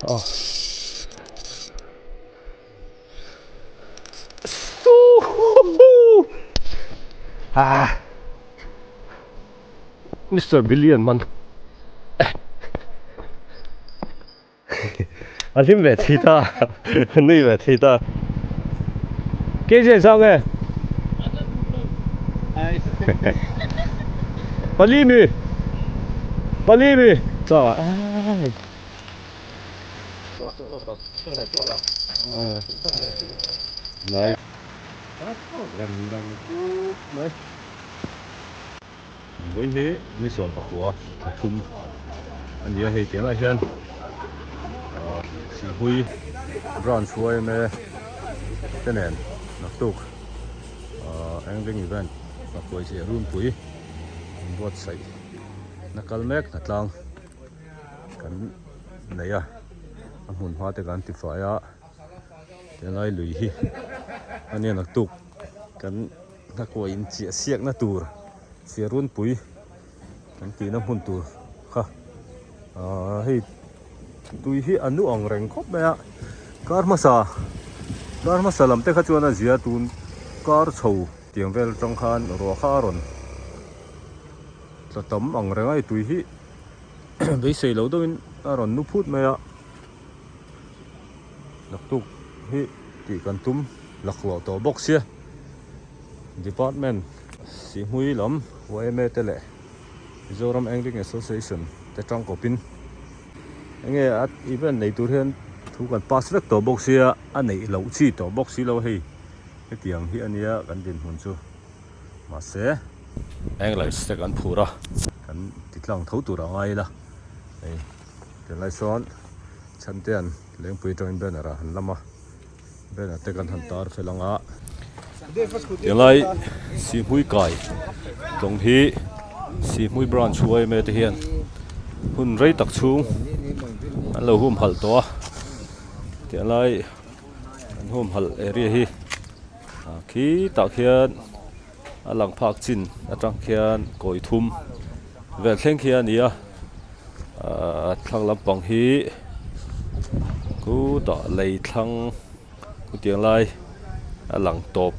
Oh. Ah. Mr. Billion man. Alim về thì ta, nuôi về thì ta. Cái gì sao nghe? Palimi, Palimi. Sao à? Này. Đấy. Với thế mới sồn vào của thùng anh nhớ hay tiếng lại chân SIHHMUI RUNPUI mẹ cái này nó tục anh bên event và quay sẽ RUNPUI bớt say nó calmec nó lang cái này à anh muốn hoa thì cái phải à cái này lười hi anh ấy nó tục cái nó quay chia sẻ nó tour sẽ RUNPUI cái tí nó muốn tour ha hi tui hi anu ong reng khop maya kar masa lam te kha chuan a zia tun kar chho tiang vel tang khan ro kha ron tlatam ong reng ai tui hi be sei lo do in a ron nu phut maya lak tuk hi ti kan tum laklo to box ya department SIHHMUI lam YMA te le Mizoram Angling Association te tang ko pin nghe at event này tôi hiện thu cần pass rắc tổ box xia anh này lâu chi tổ box xí lâu hay cái tiếng hi anh ấy gần đến hồn chú mà sẽ anh lại sẽ gần phù ra gần tít lòng thấu tủ ra ngay là đây cái lại son chân tiền lên bùi trong bên là hành lắm à bên là tây gần hành tar phải lòng á cái lại SIHHMUI cài đồng hi SIHHMUI branch huay mê thể hiện hun rây tắc chung anh lâu hôm hal to tiện lại anh hôm hal area hi khi tạo khian anh lang phak chin anh trang khian cội thum về theng khian nia thang lam pang hi cú tọ lei thang cú tiện lại anh lang top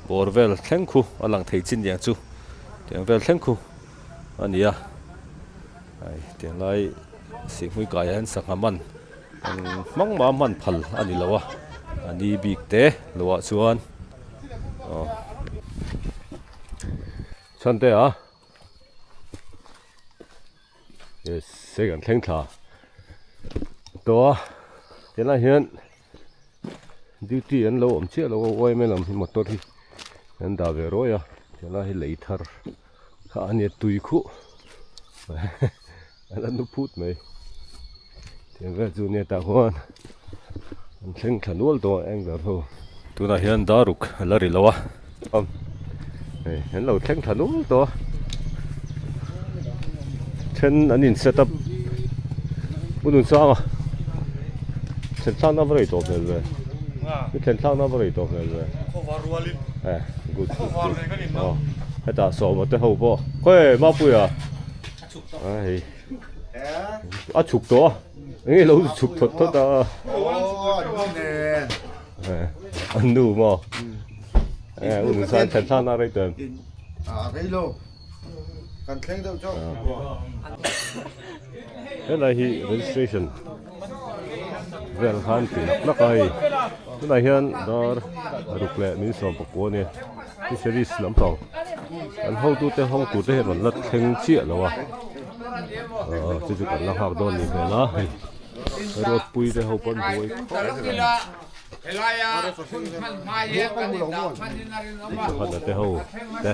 bor vel theng khu anh lang thei chin yang chu tiện vel theng khu anh nia tiện lại SIHHMUI cài anh sang haman mong mà man phal anh lawa anh big te lawa chuan chân te à yes sẽ gần theng thà đó thế là hiện duty anh lâu ẩm chia lâu quay mấy làm một tốt thì anh đã về rồi à thế là hiện lấy thar anh ấy tùy khu anh nó phút mày thì về chỗ này ta hoan anh xem khăn uol to anh về thôi tụi nó hiện đã rục là đi lâu à này anh lâu xem khăn uol to trên anh in setup muốn sao à trên sao nó vậy to về cái trên sao nó vậy to về good hay ta số một cái hậu bộ quay mau bùi à ai chụp to nghe lâu chụp thật thật à anh đủ mà uống san chân san nào đấy tên thấy luôn cần khen đâu cho cái này hi registration về khán tiền nó cái này hiện đó rục lệ mình sống bậc quân này cái series lắm rồi anh hậu tu te hiện vẫn lật thành chia rồi à chứ chụp ảnh là học đồn thì phải đó rồi pui te hậu bận bụi họ đã te hậu te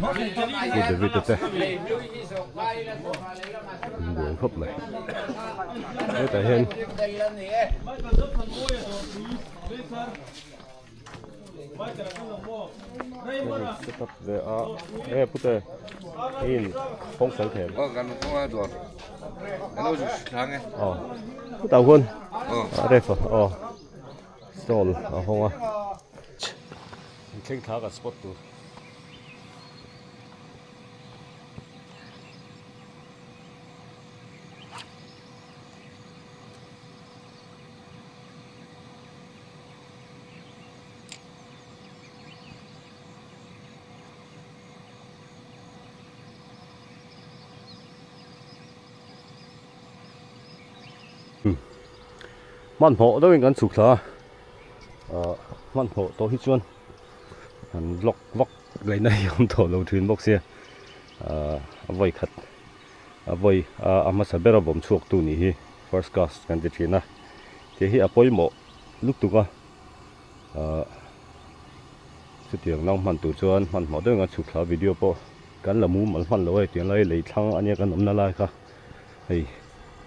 pui để vịt te buồn khóc này cái tại hiện setup về putte in không sáng thèm gần không ai được anh nói sáng nghe cái tàu quân đây phải stall không à khen khá cả spot tu มันหอต้องเป็นการสุขละมันหอตัวที่ชวนอันล็อกวอกเลยนะยอมตัวเราถึงบอกเสียเอาไว้ขัดเอาไว้อามาสับเบอร์ผมช่วงตัวนี้ first class กันจะทีนะเดี๋ยวที่อาปอยหมอลูกตัวก็สุดที่น้องมันตัวชวนมันหมอต้องการสุขละวิดีโอปอกันละมูมันเลยเดี๋ยวเลยทั้งอันนี้กันน้ำน่ารักค่ะเฮ้ย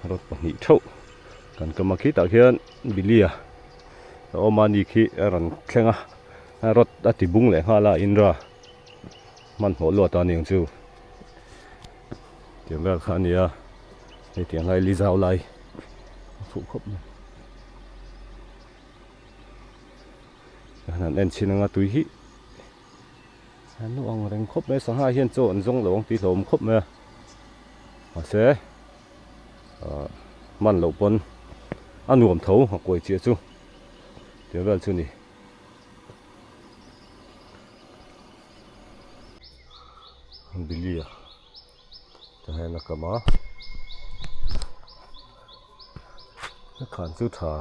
รถปนิเท่ากันก็มาคิดตะเคียนบิลลี่อะเอามานี่คิดรันแข่งรถตัดที่บุ้งเลยฮาลาอินรามันหัวลัวตอนนี้ยังจูเดี๋ยวแบบคันนี้ในเตียงไรลิซาวไลถูกครบนั่นเอ็นชินงาตุยฮินู่นเร่งครบเลยสังหารเฮียนโจนจงหลงตีหลมครบเลยมาเสมันหลบปนอันหนุ่มเท้าหักกวยเจี๊ยจูเดี๋ยวแบบจูนี่บิลลี่จะให้นักมานักขันสุดท้าย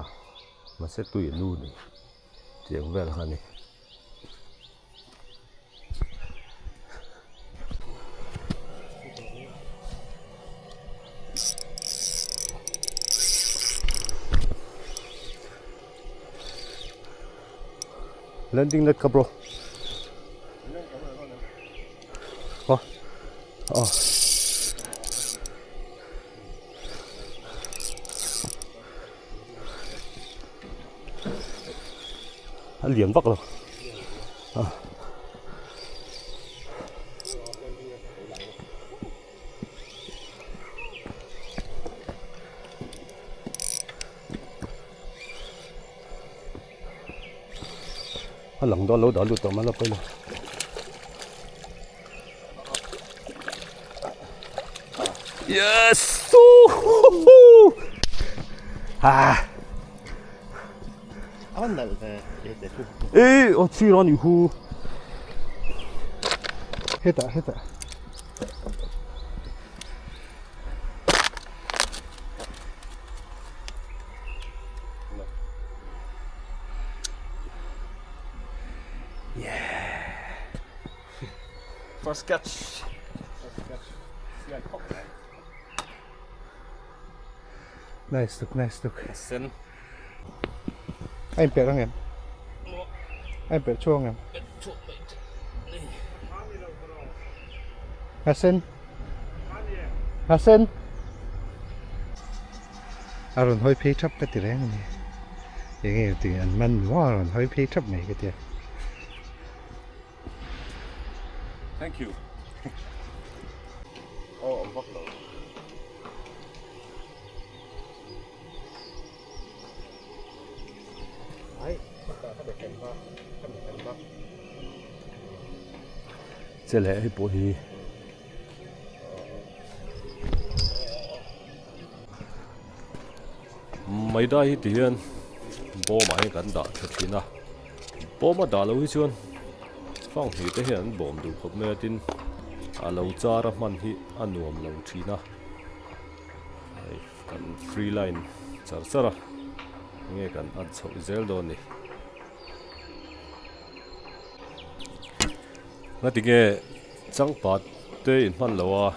มาเซตตัวอย่างนู่นนี่เจียงแบบคันนี้landing net ka bro liền bắc rồi lần đó lối đó lụt tao mà nó bây giờ yes ê 어 치란 이후 했다. first catch Nice look. sen Anh bẹt em. Anh bẹt chuông em. Hasen. Aron hơi phê chấp cái tiền này. Vậy nghe tiền anh man quá aron hơi phê chấp này cái tiền. thank you oh I'm fucked up sẽ lẽ bộ thì mấy đây thì hiện bố máy gần đã thật chín à bố mà đã lâu chưa phong thì cái hiện bố đủ khắp mẹ tin lâu cha ra man hi anh nuông lâu chín à cần free line chả sao à nghe cần ăn sầu zel đó này ngã tiếng nghe chẳng bắt tới in phan lâu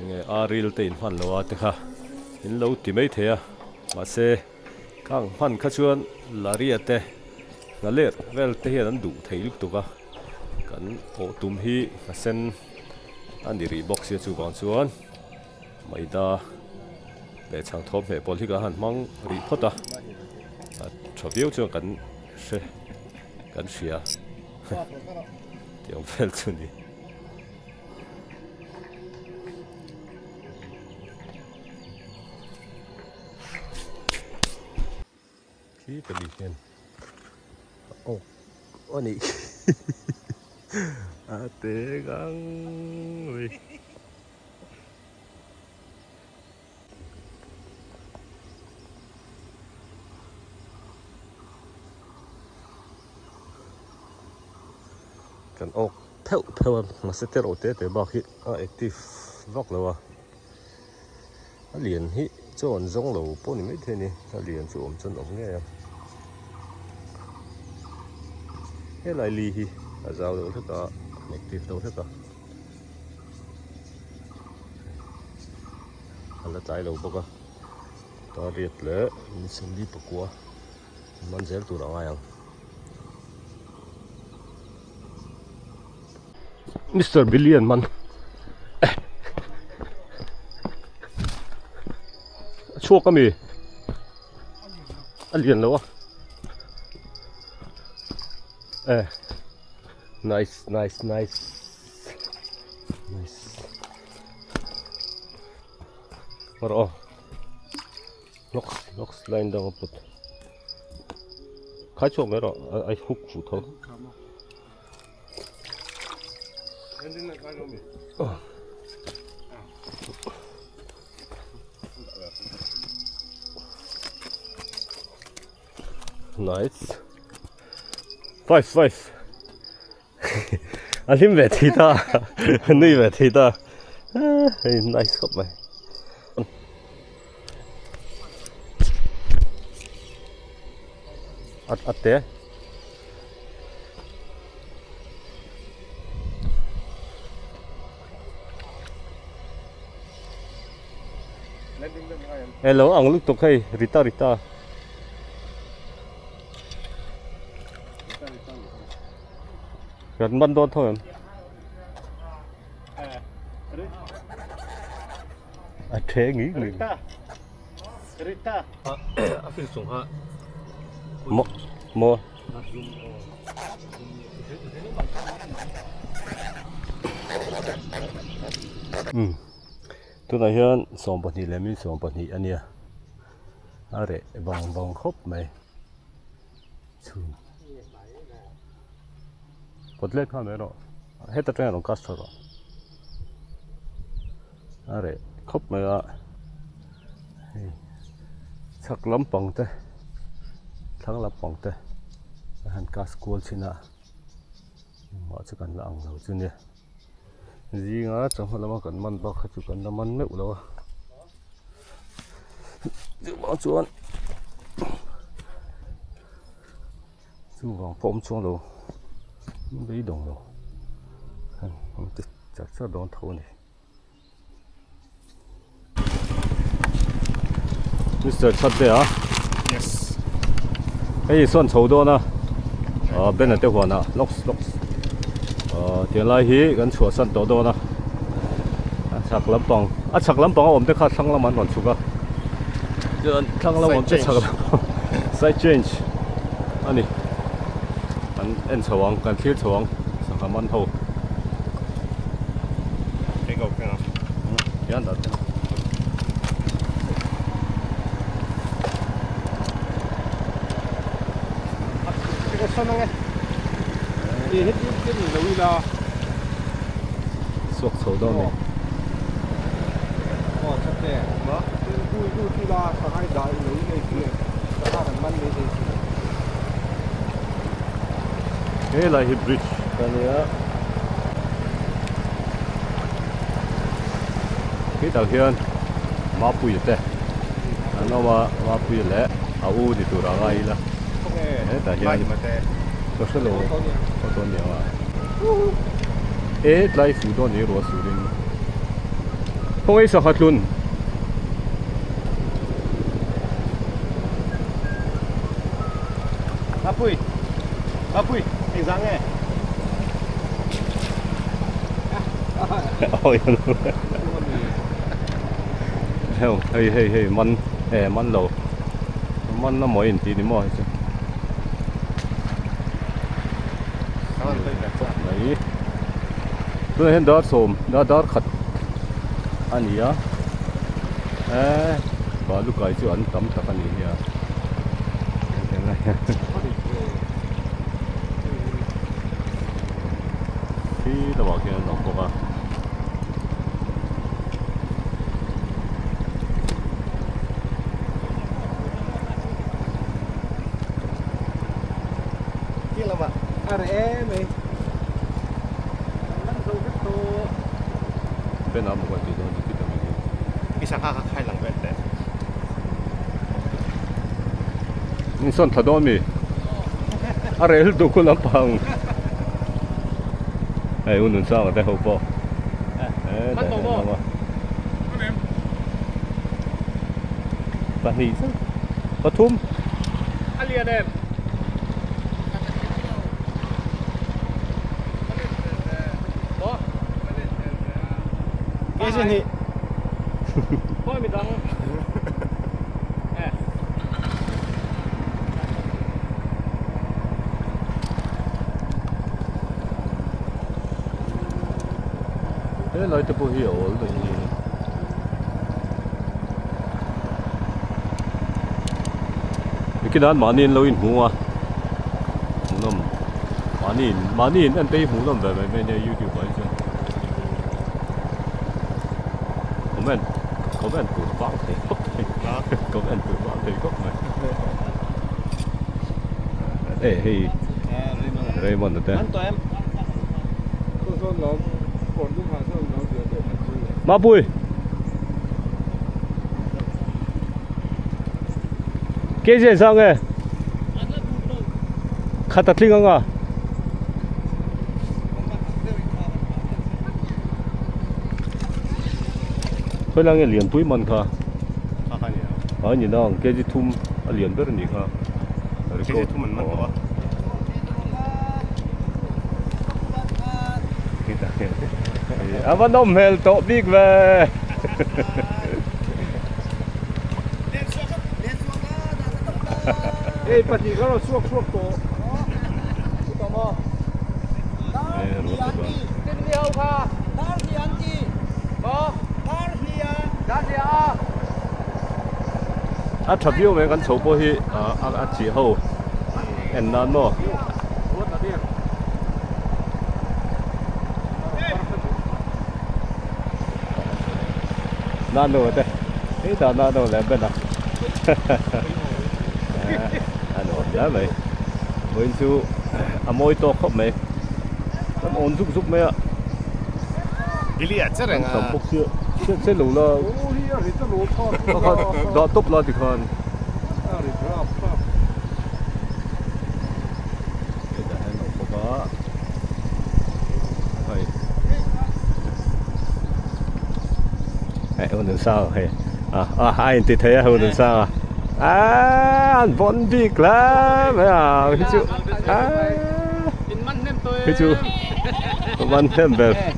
nghe aril tới in phan lâu thế ha in lâu thì mấy thế à mà xe càng phan khá chuan là riết thế ngã lệ vel thế hiện đủ thấy lúc tục à cần ô tùm hi ngã sen anh đi box chia chu còn chuan mấy ta để chẳng thốt về bol hi cả hẳn mong report à cho biết cho cần xe cần xia tiếng phèn chân đi khí cái gì hen ô ô nị à té găng rồiกันออกเพลมาเซตเตอร์โอเต้แต่บอกฮิactive วอกแล้ววะเหรียญฮิ chọn giống lẩu bố này mấy thế này ta liền chỗ ôm chân ống nghe cái lại lì hi ở giao đâu thế cả một tiếp đâu thế cả là trái lẩu bốc à ta riết lẽ mình xem đi bốc qua mình dễ tụ ra ngay Mr. Billion man chua cái gì ăn liền lâu à nice rồi looks line down put khai chua mấy rồi ai hút phụ thôi nice five anh em về thì ta nuôi về thì ta nice không mày at thế hello ang lúc tục hay Rita gần ban đón thôi à thế nghĩ người Rita à phiên sủng ha mua tôi nói hiện sòng bẩn thì làm gì sòng bẩn thì anh nhỉ à đấy vòng khóc mày bật lên camera rồi hết tất cả nó cắt rồi à đấy khóc mày à chắc lắm bằng thế thằng lắm bằng thế hắn cắt school xin à mà chỉ cần là ăn rồi chứ nhỉ gì ngã chẳng phải là mà cần mặn bạc chỉ cần là mặn mẹo đâu giữ bảo chuan chú vàng phom chuan đâu mấy đồng đâu không biết chắc sao đón thâu này Mr. Chặt đấy à Yes. cái gì xuân sầu đó nè bên này tiêu hoa nè locks tiền lai hi gần chùa sân đó nè chắc lắm bằng chắc lắm bằng ôm tới khát thăng lắm anh còn chụp à giờ thăng lắm ôm tới chắc lắm side change anh đi anh chào anh cần thiết chào anh sao không ăn thâu Take off now. yên đó Cái sân này đi hết cái gì đâu đi lo suốt sầu đó này chắc thế đó vui đi lo sao hai đợi lấy cái kia sao thằng bắn đi cái là hybrid cái này cái đầu tiên má bùi thế nó má bùi lẽ u thì tụi nó ngay là cái đầu tiên có số lô có số nhiều à lại phụ đó nhiều rồi xử lý không ai sợ hạt luôn RUNPUI hình dáng nghe ôi không hey man lẩu man nó mỗi hình tí đi mua chứ đấy tôi hiện đó xồm đó khát anh nhỉ và lúc cái chuyện tắm thật anh nhỉ khi tao bảo kia nó có ba kia là vậy RM bên nào một cái gì đó thì kita mình bisa kakak hai lang bete นี่ส่วนถดอมีอะไรดูคนลำพังไอ้อุ่นสร้างแต่เขาบอกมันบอกว่าปะนี่ปทุมอะไรเด่นกี่สินี่พ่อมีตัง來得不hiểu了你見晚年老人虎啊咁晚年人哋虎都唔係咩嘢 YouTube 位啫咁人做翻地谷咁人做翻地谷咪嘿 Raymond đó Ma Bui cái gì sao nghe khát tắt linh à phải là nghe liền bui mặn kha ở nhìn đó cái gì thum liền rất là nhiều kha cái gì thum mặn quá vẫn đông hell to big về Ê, bà chị có suốt tổ tò mò Tên liêu kha Đar thì ăn chị Có Đar thì thật yêu mấy con số bôi chỉ hậu em nó nó nó đâu đấy thế đó nó đâu lại bên nào anh ổn giá vậy bên chú môi to khóc mày nó ổn giúp mày ạ cái gì à chắc là tầm bốc sẽ lù là đó tốt là thì còn hơn sao hay hai thì thấy hơn sao anh vẫn bị lắm cái chú cái chú vẫn thêm về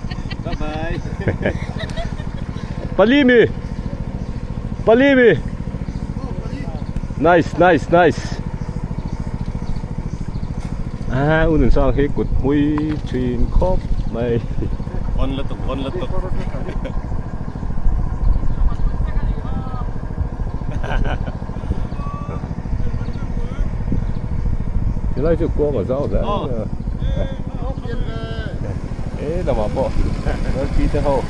Palimi nice hơn sao khi cột mũi truyền khớp mày con lật tục thì lấy chụp qua mà sao đấy ê là mà bộ nó kỹ thế hậu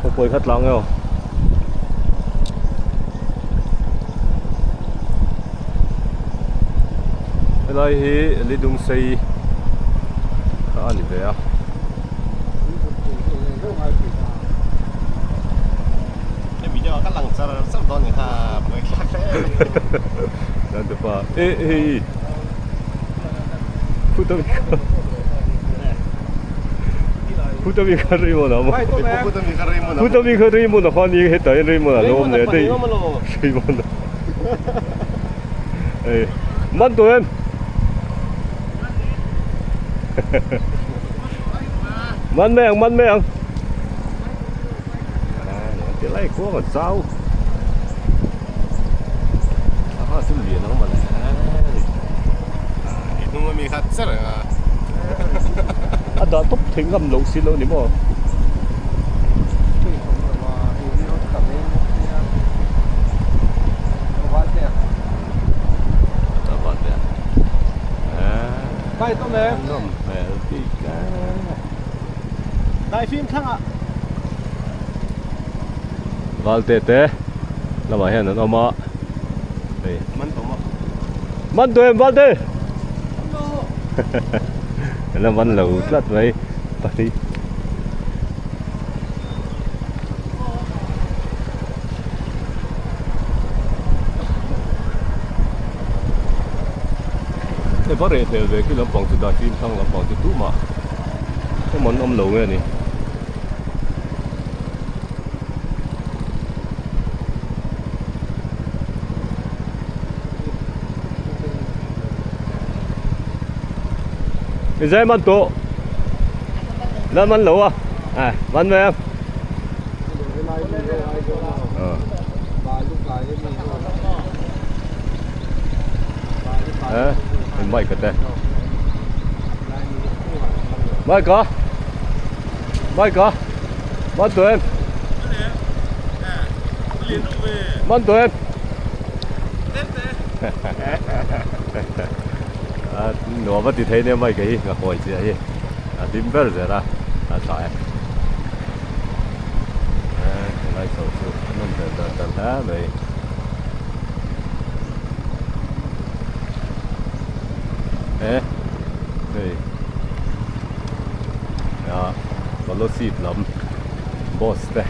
không quay khát lắm không cái này thì lấy đông xây anh đi về à các lăng sắp đón người ta mới khác đấyนั่นแต่ป่ะเอ้ยพูดตัวมีคาริโมนะมั้งพูดตัวมีคาริโมนะข้อนี้เหตุใดริโมนะลมเนี่ยได้ใช่มั้งนะเอ้ยมันตัวเองมันแม่งจะไล่ขั้วกับเจ้าซึ่งเหรียญน้องมาแล้วนุ่มมีคัดสักเหรอดอกตุ๊บถึงกับลูกศิลป์นี่มั้งไปต้มแม่ได้ฟิล์มข้างอ่ะVal tete, lama hen an oma. Hey, man to em val te. Nó vẫn lẩu lát vậy, tadi. có rễ theo về cái lắm bằng từ đại phim thằng lắm bằng từ tú mà cái món ông lẩu nghe này cái dây món tổ lên món lẩu à món về em mình mày cái đây mày có món tụi em món tụi em nó vẫn thì thấy nên mày cái ngọc hồi gì vậy điểm bớt rồi đó phải lại sầu sầu mình đợt đá vậy đây đó có lô xịt lắm boss đây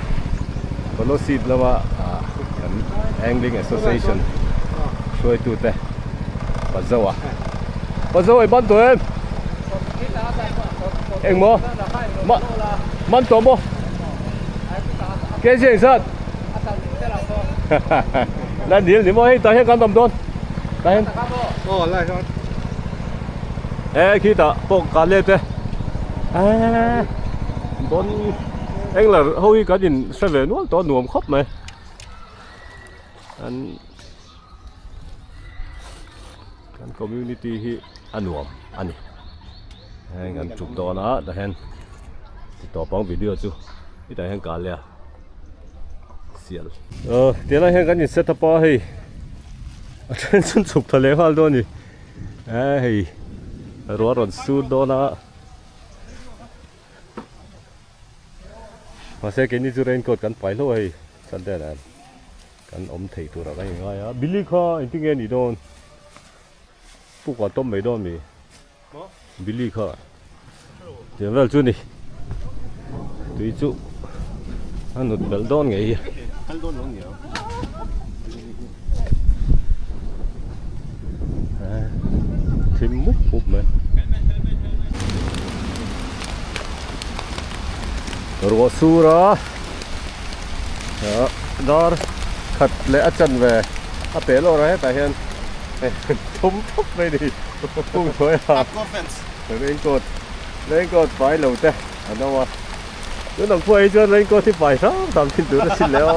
có lô xịt làว่าAngling Association ช่วยตูแต่ปะโซ่ไอ้บ้านตัวเองมั้มันตัวมั้เกษียณสัตว์นั่นเดี๋ยวมั้ให้ตาเห็นกันตำต้นตาเห็นไรครับ khi ta bốc cá lết đấy bọn anh là hôi cá nhìn sẽ về nuốt to nuông khóc mày anh community hi nuông anh anh chụp to nó đã hen to bóng video chứ cái đại hen cá lẹ xiên tiếng này hen cái nhìn set up hay trên sân chụp thật lẽ hoa luôn nhỉ rồi rồi suốt đó na mà sẽ cái này chú rain coat kan phải lo hay sẵn đây là kan ôm thấy tụi nó cái gì á Billy kho anh tiếng nghe gì đâu phụ quả tôm mấy đâu mì Billy kho giờ vào chú này tụi chú anh nụt bel đón ngày thêm múc hụp mà rồi su đó đó thật lẽ chân về té lo rồi tại hiện thúng thúc đây đi không thôi lên cột phải lầu thế ở đâu mà cứ đồng quay cho lên cột thì phải đó tầm tin tưởng nó xin léo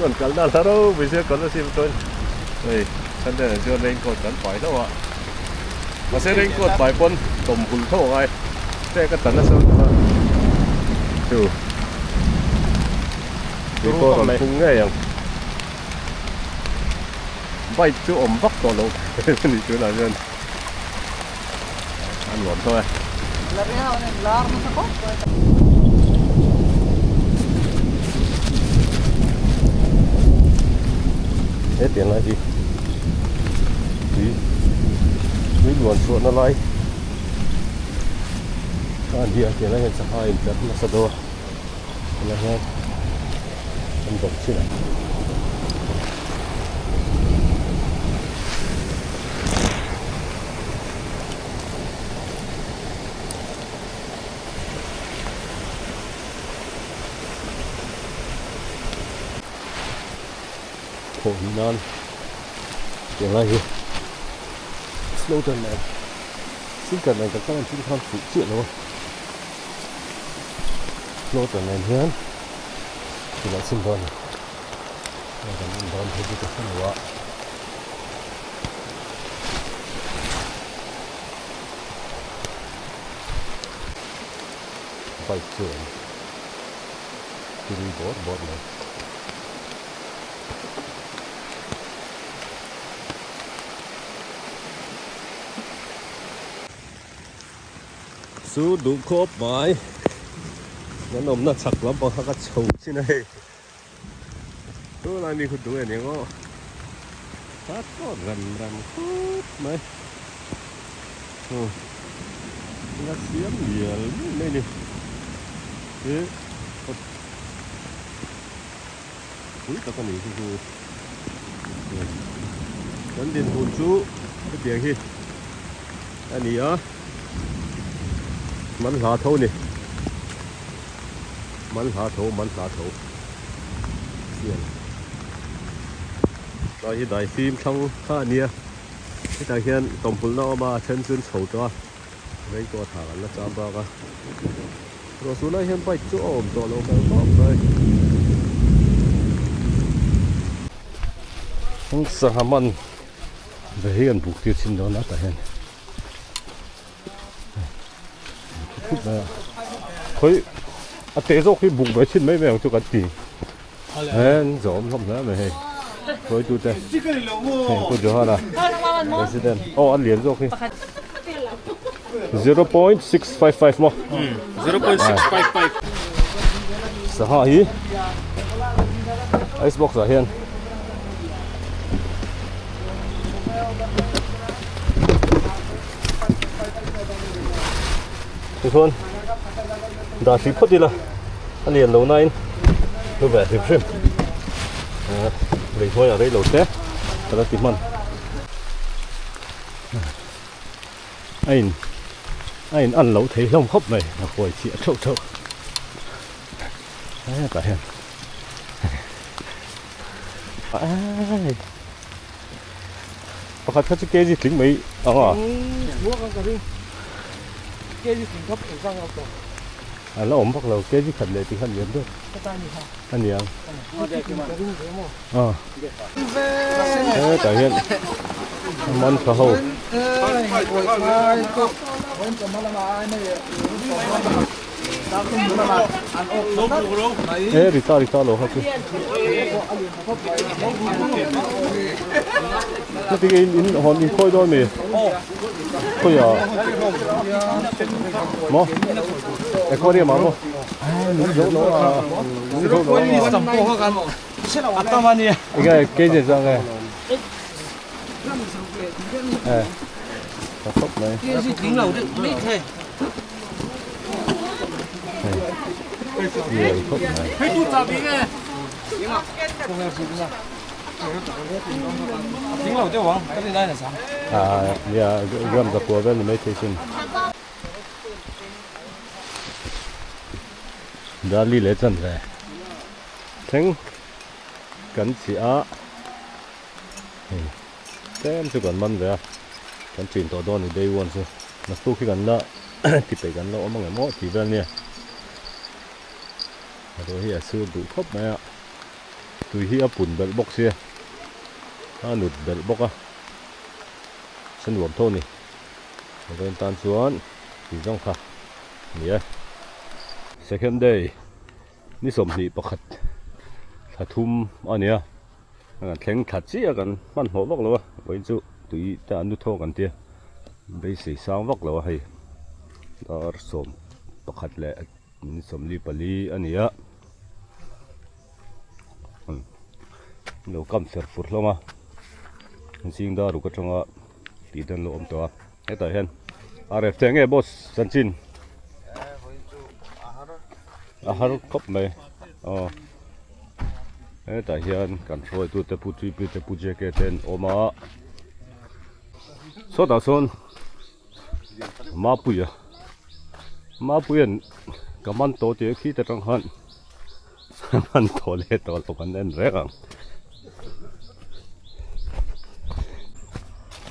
còn cắn nào đâu bây giờ còn nó xin tôi đây chân đây là cho lên cột cắn phải đâu ạ mà sẽ lên cột phải quân tổng hùn thổ ai thế cái tấn là sao chủ thì cô còn phung nghe không bay chú ôm vóc to lâu thì chú là nhân ăn lộn thôi hết tiền là gì mấy luồn chuột nó lại anh đi tiền này sẽ hai trăm nó sẽ đua là hết anh đọc chứ này khổ non tiền là gì lâu tuần này xin cần này các anh xin tham phụ chuyện luôn lâu tuần này hơn thì lại xin đón thấy cái phần nữa bay trường thì đi bớt này su đủ khốp mãi nó nôm nó chặt lắm bao cái chầu trên này tôi lại mi khut đuôi này ngó phát có rầm khút mấy nó xiêm nhiều đây đi thế cuối ta con này thì dẫn đến hồn chú cái tiếng gì anh đi á mắn lá thấu nè mắn lá thấu rồi hiện tại phim trong khá nia hiện tại hiện tổng phụ nó mà chân chân sầu cho mấy con thả nó chạm vào cả rồi xuống này hiện bay chỗ ổn chỗ lâu đây không sợ hàm ăn về hiện buộc tiêu xin đó nát tại hiện khối à tế rồi khi buộc về xin mấy mèo cho cả tỷ hen giống không nữa mày khối chú thế cô chú hả president anh liền rồi khi 0.655 mo 0.655 sao hả icebox ở hiện thôi đã xí phút đi là anh liền lâu nay tôi về tìm xem lấy thôi ở đây lâu tết là tìm ăn anh ăn lâu thấy lông khóc này là hồi chị trâu đấy cả hiện có cái gì tính mấy à là ổn bắt đầu cái gì khẩn lệ thì khẩn liền thôi anh nhỉ thế cả hiện món phở hầu rita lo hả chứ nó thì in hòn in khôi đôi mì khôi à mò để khôi đi mà mò những dấu nó cái gì sao này tóc này nhiều khúc này gom the poor well meditation đã đi lễ chân rồi thằng cần CHIAH tem cho còn mặn vậy cần chuyển tổ đòn thì day one chứ nó tu khi gần đó thì phải gần đó mà ngày mót thì vậy nè rồi hiện sư đủ khóc này ạ tùy hiện bùn bel bọc xe nụt bel bọc à sân luồng thôn này rồi tan xuống thì trong khá nhé second day ni sớm đi bọc khát khát thum anh nhé khen khát gìกันมันหัวบกแล้วไว้จุตุยแต่อนุโทกันเตี้ยไปสีสาวบกแล้วให้ดอร์สมประคัดแหละนี่สมลีปลีอันนี้อะเรากำเสือฟุดแล้วมาสิ่งดารุกจังอ่ะตีดันโลอมตัวไอ้ต่อเห็นอะไรเสียงไอ้บอสสันจินอาหารครบไหมอ๋อแต่เฮียนกันช่วยตัวแต่ผู้ที่เป็นผู้เจ้าเกตนออกมาสดาสนมาปุยกับมันโตเตี้ยขี้แต่จังหันมันโตเล็กโตลงกันเล่นแรง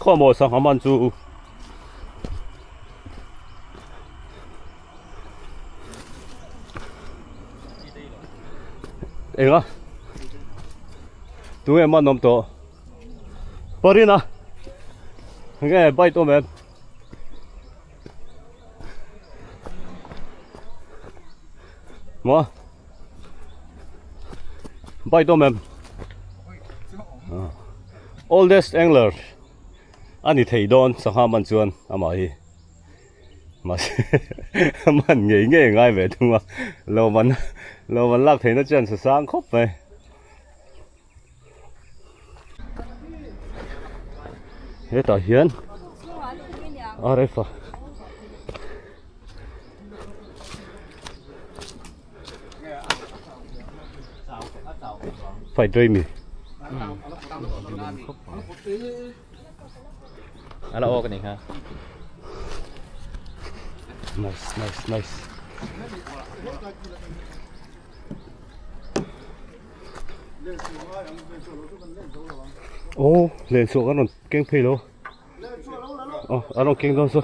ข้อมูลสังหามันจูเองอ่ะตัวเองมันนมโตปรินะไงใบตัวแมนมาใบตัวแมนoldest angler อันนี้ไทยดอนสังหามันจวนอามาฮีมามันง่ายแบบทั่วเรามันลักไทยนั่นจวนสร้างครบไปเฮ้ยต่อเฮียนอะไรฟ้าไฟด้วยมีอะไรออกกันอีกฮะ nice. Oh, lên xuống cái nó kinh phi luôn. Anh nó kinh đâu sao?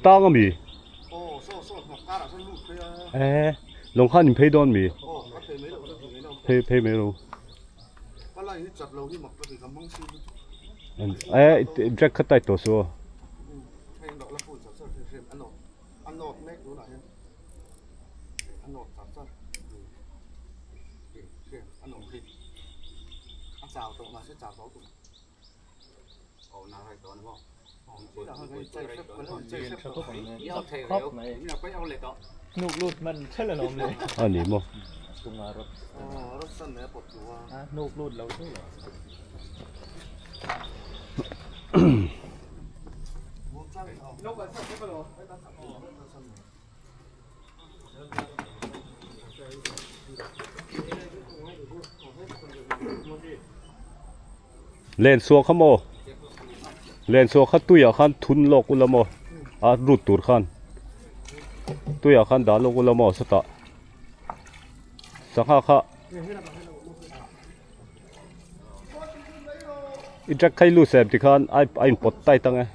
Tao cái gì? Long khăn nhìn thấy đòn gì? Thấy mấy đâu? Jack khát tay tổ số. Nụ lụt mình rất là nồngเลย Nỉ mò. Nụ lụt lâu thế rồi. Lên xuống không mò. Lên xuống khát tui à khăn thun lộc u mò. Rút tur khăn. Tui à khăn đá lộc u mò sao ta? Sang ha ha. Ít chắc khai lu xem thì khăn ai bật tay tăng ấy.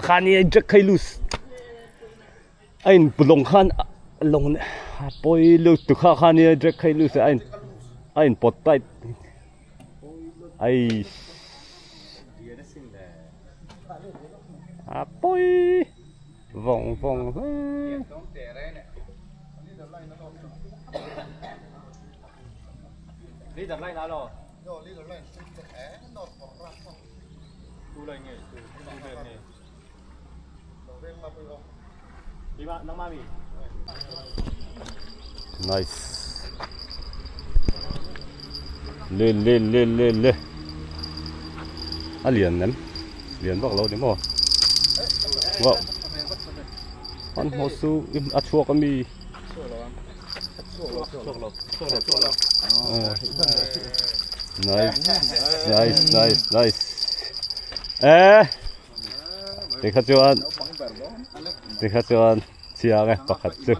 Khăn này chắc khai lu. Anh bùng khăn lồng bôi lu từ khăn này chắc khai lu sẽ anh bật tay. Ai bôi vòng Lý đặt lại nào rồi? Tu lên nghề, tu lên nghề. Đi bạn, nắm mami. Nice. Lên. Liền bọc lâu đến mò. Vâng. Con hồ su chua con mì. Nice. Để khát cho anh. CHIAH cái bạc khát chứ.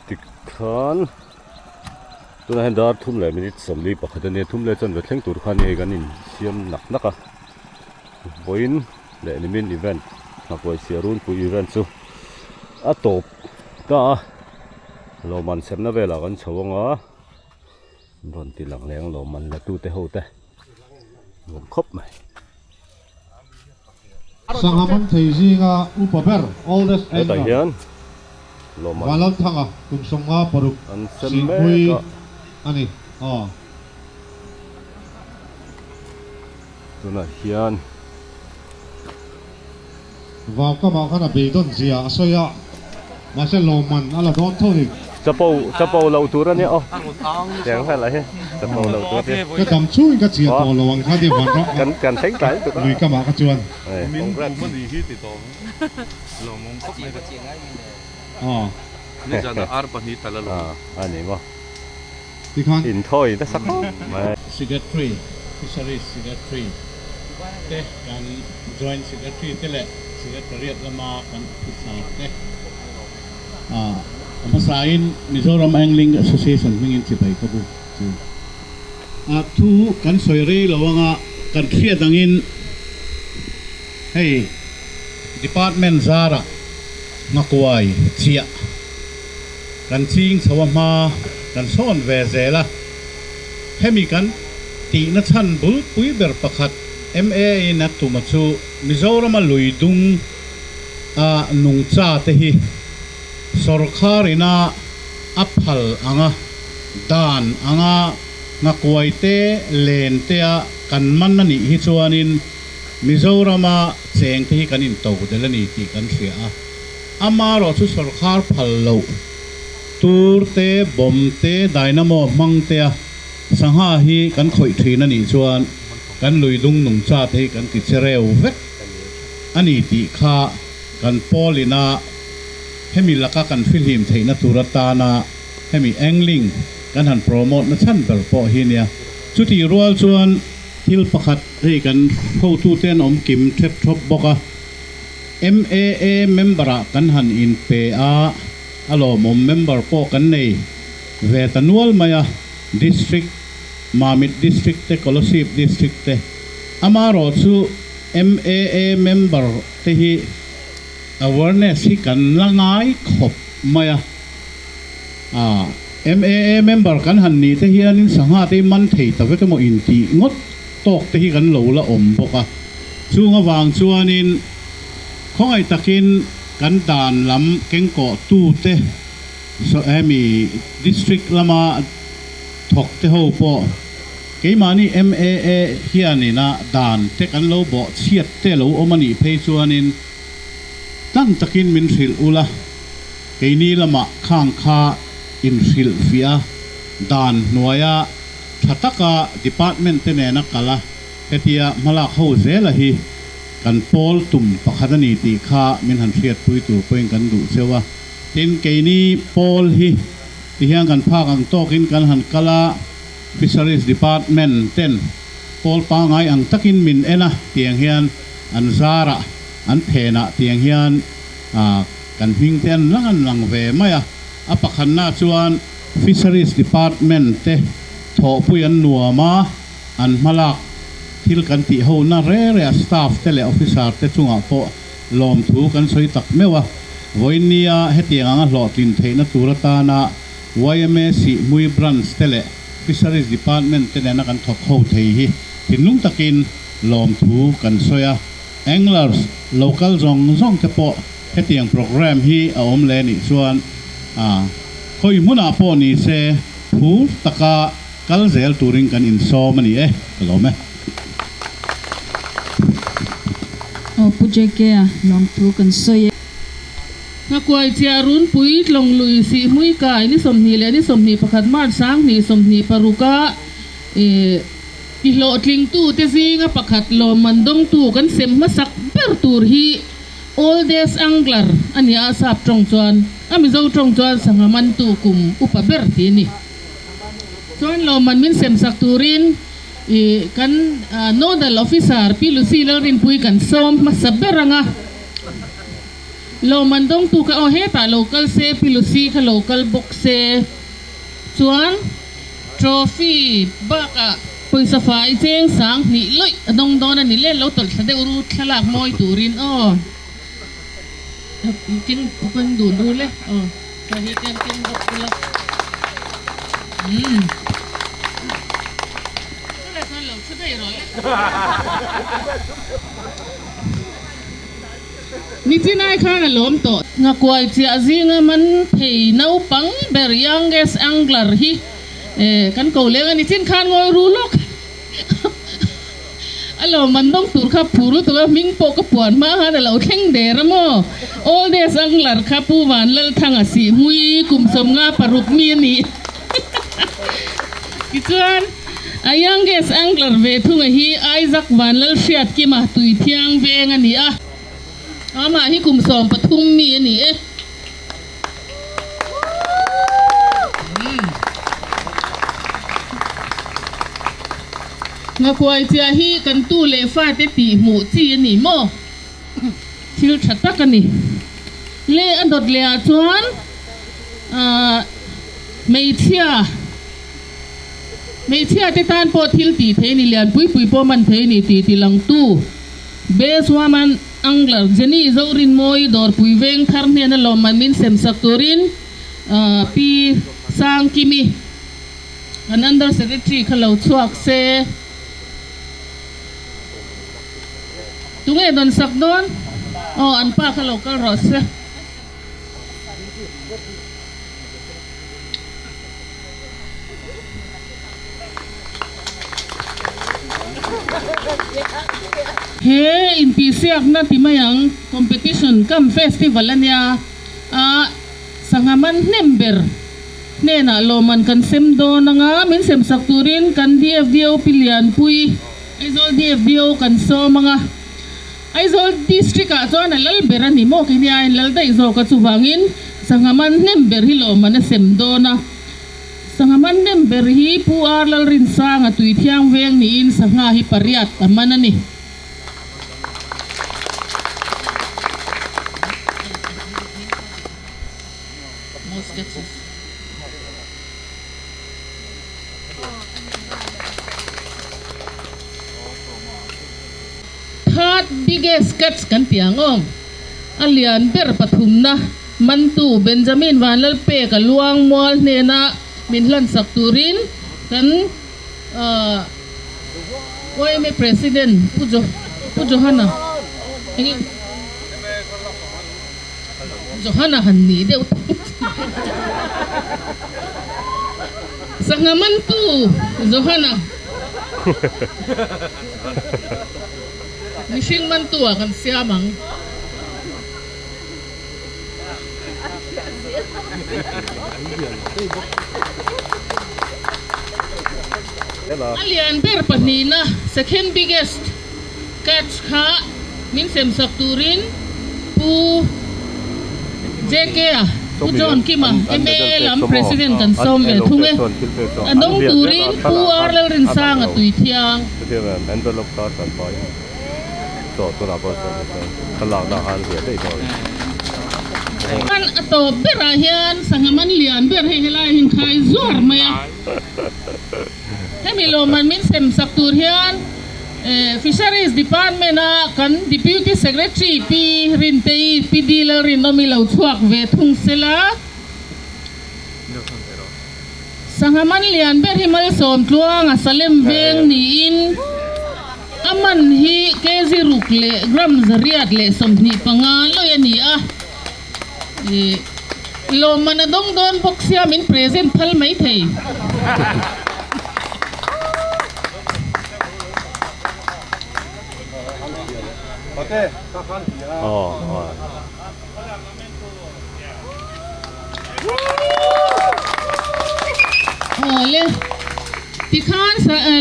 Tikhan. Tôi nói đó thum lại mình sớm đi bạc khát này thum lại chân về theng tụt khăn này cái nín xiêm nặng à. Boin để mình event hoặc gọi là RUNPUI event chứ. Top đó. Lò man xem nó về là con sầu ngó. Còn thì lặng lẽ lò man là tu tế hậu tế. Gồm khóc mày. Sangaman thầy gì nga upaber oldest age. Tại hiện lò man. Walang thang kung songa paruk. SIHHMUI ani. Tôi nói hiện. Vào các bạn khán bị đón zia soya. Mà sẽ lò man ala đón thôi. Chapau lâu tuổi này tiếng phải là chapau lâu tuổi thế. Cái tầm chui cái chuyện to lâu khán đi hoàn ra. Cần thấy cái tụi Lùi các bạn cái chuyện. Mình cũng đi hít thì to. Lâu mong khóc này cái. Nên giờ là arpa hít là lâu. Anh ấy mà. Thì khán. In thôi, đã sắc. Secretary, Fisheries Secretary. Thế, kan join secretary thế lệ, secretariat lama kan pisah. Thế. Masain Mizoram Angling Association mingin sipai kabu. Thu kan soire lawanga kan khia dangin. Hey, department zara NGHAKUAI CHIAH. Kan sing sawama kan son ve zela. Hemi kan ti na chan bul pui ber pakhat MA na tumachu Mizoram luidung nung cha te hi Sorkarina aphal anga dan anga NGHAKUAI te len te a kan man ni hi chuanin Mizorama cheng te hi kan in to delani ti kan ria ama ro chu sarkar phal lo tur te bom te dynamo mang te a sangha hi kan khoi thina ni chuan kan luidung nung cha the kan ti chereu vek ani ti kha kan polina hemi laka kan film theina turata na hemi angling kan han promote na chan ber po hi nia chuti rual chuan thil pakhat hei kan pho tu ten om kim thep thop boka MAA member kan han in pe a alo mom member po kan nei ve tanual maya district mamit district te kolosip district te amaro chu MAA member te hi awareness hi kan langai khop maya MAA member kan han ni te hianin sangha te man thei ta vek mo in ti ngot tok te hi kan lo la om boka chunga wang chuanin khongai takin kan dan lam kengko tu te so emi district lama thok te ho po ke mani MAA hianina dan te kan lo bo chiat te lo omani phei chuanin tan takin min ril ula ke ni lama khang kha in ril fia dan noya thataka department te ne na kala hetia malak ho zela hi kan pol tum pakhadani ti kha min han riat pui tur poin kan du sewa tin ke ni pol hi ti hian kan phak ang tokin kan han kala fisheries department ten pol pa ngai ang takin min ena tiang hian an zara an phena tiang hian kan hing ten lang ve maya apakhan na chuan fisheries department te tho puyan nuama an malak thil kan ti ho na re staff tele officer te chunga po lom thu kan soi tak mewa voinia hetianga nga hlotin theina turata na YMA SIHHMUI branch tele fisheries department tele na kan thok ho thei hi tinlung takin lom thu kan soya anglers local zong te po hetiang program hi a om le ni chuan khoi muna po ni se thu taka kal zel turing kan in so mani kalome project ya long tu kan soye NGHAKUAI CHIAH RUNPUI long lui SIHHMUI ka ini somni le ni somni pakhat mar sang ni somni paruka ihlo tling tu te zinga pakhat lo mandong tu kan sem masak ber tur hi all days angler ania sap trong chuan ami zo trong chuan sangaman tu kum upa ber ti ni chuan lo man min sem sak turin kan nodal officer pilusi lo rin pui kan som masaberanga lo mandong tu ka heta local se pilusi ka local box se chuan trophy baka poisa fai cheng sang ni loi adong dona ni le lo tol thade uru thalak moi turin kin pun dun ru le sahi ken bok la Nitinai khana lom to NGHAKUAI CHIAH zinga man thei nau pang ber youngest angler hi kan ko lenga nitin khan ngoi ru lok alo mandong tur kha phuru to ming po ka puan ma ha lo theng de ramo all days angler kha pu wan lal thanga SIHHMUI kum som nga paruk mi ni kichuan a youngest angler ve thunga hi Isaac wan lal fiat ki ma tui thiang ve nga ni ama hi kum som pathum mi ni NGHAKUAI CHIAH hi kan tu le fa te ti mu chi ni mo thil thatak ani le adot le a chuan meichia te tan po thil ti the ni lian pui po man the ni ti lang tu beswa man angler jeni zorin moi dor pui veng thar ne na lo man min sem saktorin pi sang kimi an under secretary khalo chuak se tunge don sak don an pa khalo kal ros se he in pisiak na timayang competition kam festival ania sangaman nember nên là lo man kan sem do na nga min sem sakturin kan DFDO pilian pui ai zol DFDO kan so mga ai zol district a zo na lal berani mo kini ai lal dai zo ka chuwangin sangaman member hi lo man sem do na sangaman member hi pu arlal rin sang a tui thiang veng ni in sanga hi pariat amanani third biggest sketch kan tiangong alian ber pathum na mantu Benjamin Vanlal pe ka luang mol ne na minlan sakturin kan me president pujo Johana hanni deu sangaman tu Johana Mishing man tua kan siamang alian ber panina second biggest catch kha min sem sakturin pu JK pu John Kima ML president kan som thunge adong turin pu arlal rin sang atui thiang envelope card kan pai to na ko kala na han dia dei to kan ato berahian sangaman lian ber helai hin khai zor maya hemilo man min sem saktur hian fisheries department na kan deputy secretary pi rin tei pi dealer rin no milau chuak ve thung sela sangaman lian ber himal som tluang asalem veng ni in aman hi kezi rukle gram zariat le somni pangalo yani lo manadong don boxia min present phal mai thei le tikhan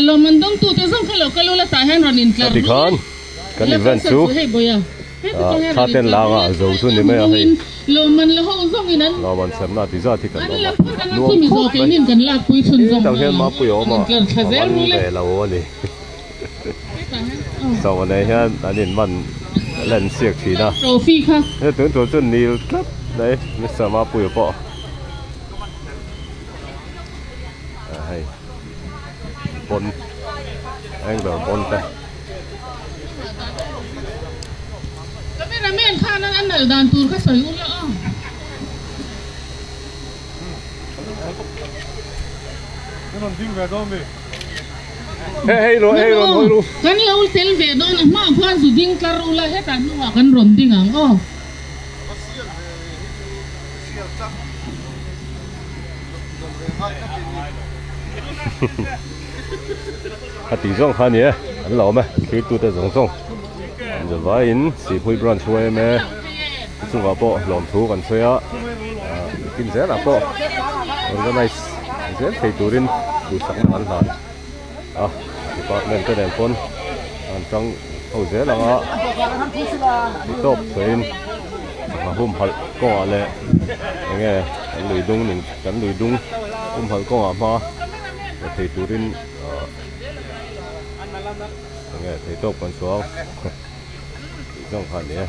lo mandong tu te zong khalo kalula ta hen ranin klar tikhan kan event chu tha ten langa zo chu ni me a hei lo man lo ho zong inan lo man sem na ti za thi kan lo nu mi zo ke nin kan la pui chun zong tang hen ma pui o ma man le lo ni so này ha anin man len siak thi na trophy kha he tu tu chun nil klap nei Mr. ma pui po hay bon angle bon ta cameraman kha nan anal dan tur kha soi ula hey lo kan lo tel ve don ma phan su ding klar ula he tan wa kan ron ding ang tỷ rong khan nhỉ anh lão mà khi tu ta rong rong giờ vay in SIHHMUI branch huay mà chúng ta bộ làm thuกันxoay kim rẽ là bộ organize rẽ thầy tu rin tu sáng ăn hẳn department cái đèn phun trong hậu rẽ là ngã đi top xoay in hôm hậu có lẽ nghe lùi đông mình cắn lùi đông hôm hậu có mà thầy tu rin nghe thầy top con số trong phần này